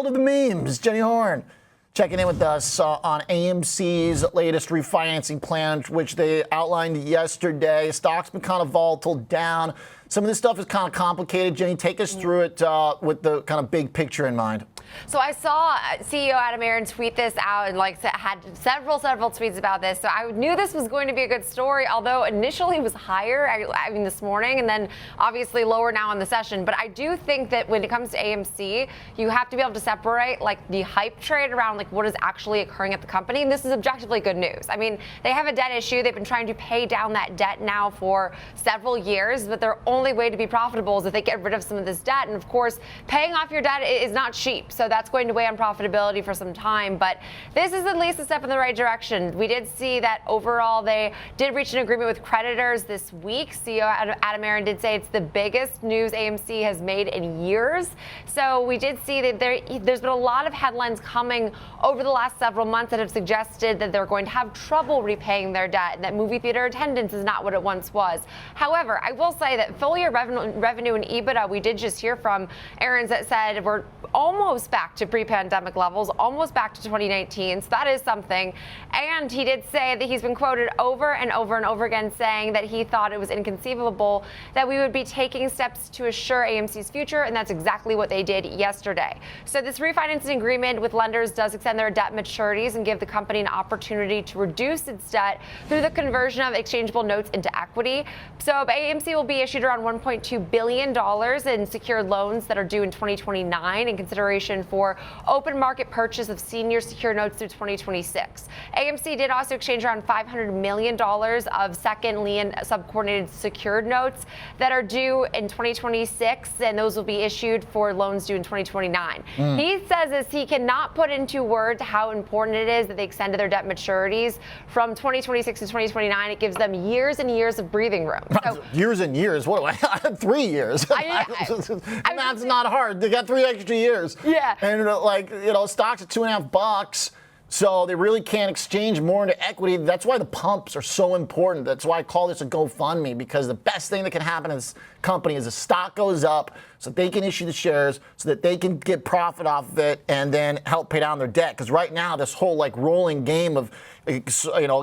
world of the memes. Jenny Horn checking in with us on AMC's latest refinancing plan, which they outlined yesterday. Stock's been kind of volatile, down. Some of this stuff is kind of complicated. Jenny, take us through it with the kind of big picture in mind. So I saw CEO Adam Aron tweet this out and had several tweets about this. So I knew this was going to be a good story, although initially it was higher, I mean this morning, and then obviously lower now in the session. But I do think that when it comes to AMC, you have to be able to separate the hype trade around what is actually occurring at the company. And this is objectively good news. I mean, they have a debt issue. They've been trying to pay down that debt now for several years, but their only way to be profitable is if they get rid of some of this debt. And of course, paying off your debt is not cheap. So that's going to weigh on profitability for some time. But this is at least a step in the right direction. We did see that overall they did reach an agreement with creditors this week. CEO Adam Aron did say it's the biggest news AMC has made in years. So we did see that there's been a lot of headlines coming over the last several months that have suggested that they're going to have trouble repaying their debt and that movie theater attendance is not what it once was. However, I will say that full year revenue and EBITDA, we did just hear from Aron's that said we're almost back to pre-pandemic levels, almost back to 2019. So that is something. And he did say that he's been quoted over and over and over again saying that he thought it was inconceivable that we would be taking steps to assure AMC's future. And that's exactly what they did yesterday. So this refinancing agreement with lenders does extend their debt maturities and give the company an opportunity to reduce its debt through the conversion of exchangeable notes into equity. So AMC will be issued around $1.2 billion in secured loans that are due in 2029 in consideration for open market purchase of senior secured notes through 2026. AMC did also exchange around $500 million of second lien subordinated secured notes that are due in 2026, and those will be issued for loans due in 2029. He says this, he cannot put into words how important it is that they extend their debt maturities from 2026 to 2029. It gives them years and years of breathing room. So, years and years? What do I had 3 years. That's not hard. They got 3 extra years. Yeah. And stocks at $2.50. So they really can't exchange more into equity. That's why the pumps are so important. That's why I call this a GoFundMe, because the best thing that can happen in this company is the stock goes up so that they can issue the shares, so that they can get profit off of it and then help pay down their debt. Because right now, this whole rolling game of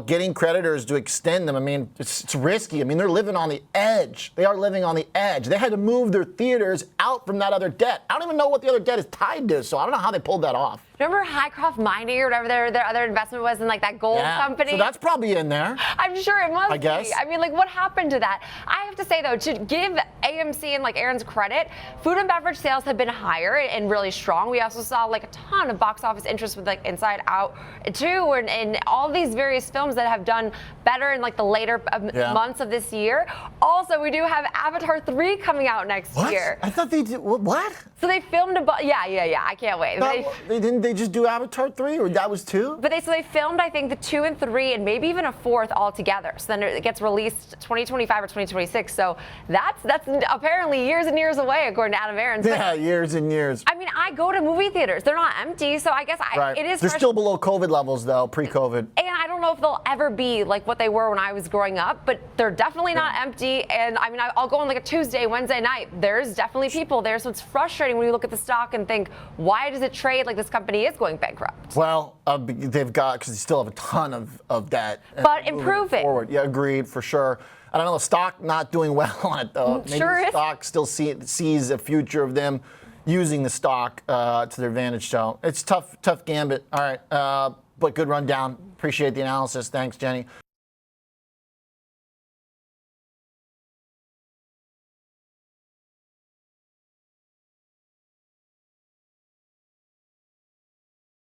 getting creditors to extend them, I mean, it's risky. I mean, they're living on the edge. They are living on the edge. They had to move their theaters out from that other debt. I don't even know what the other debt is tied to, so I don't know how they pulled that off. Remember Highcroft Mining or whatever their other investment was in that gold company? So that's probably in there. I'm sure it must I guess. be. I mean, what happened to that? I have to say, though, to give AMC and Aron's credit, food and beverage sales have been higher and really strong. We also saw a ton of box office interest with Inside Out 2 and all these various films that have done better in the later months of this year. Also, we do have Avatar 3 coming out next year. I thought they did. What? So they filmed I can't wait. They just do Avatar 3, or that was 2? But they filmed, I think, the 2 and 3 and maybe even a 4th all together. So then it gets released 2025 or 2026. So that's apparently years and years away, according to Adam Aron. Yeah, years and years. I mean, I go to movie theaters. They're not empty, so I guess it is. They're still below COVID levels, though, pre-COVID. And I don't know if they'll ever be what they were when I was growing up, but they're definitely not empty. And I mean, I'll go on a Tuesday, Wednesday night. There's definitely people there. So it's frustrating when you look at the stock and think, why does it trade like this company is going bankrupt? Well, they've got, because they still have a ton of debt. But improving. Forward. Yeah, agreed, for sure. I don't know, the stock not doing well on it, though. Maybe the stock still sees a future of them using the stock to their advantage. So it's tough gambit. All right, but good rundown. Appreciate the analysis. Thanks, Jenny.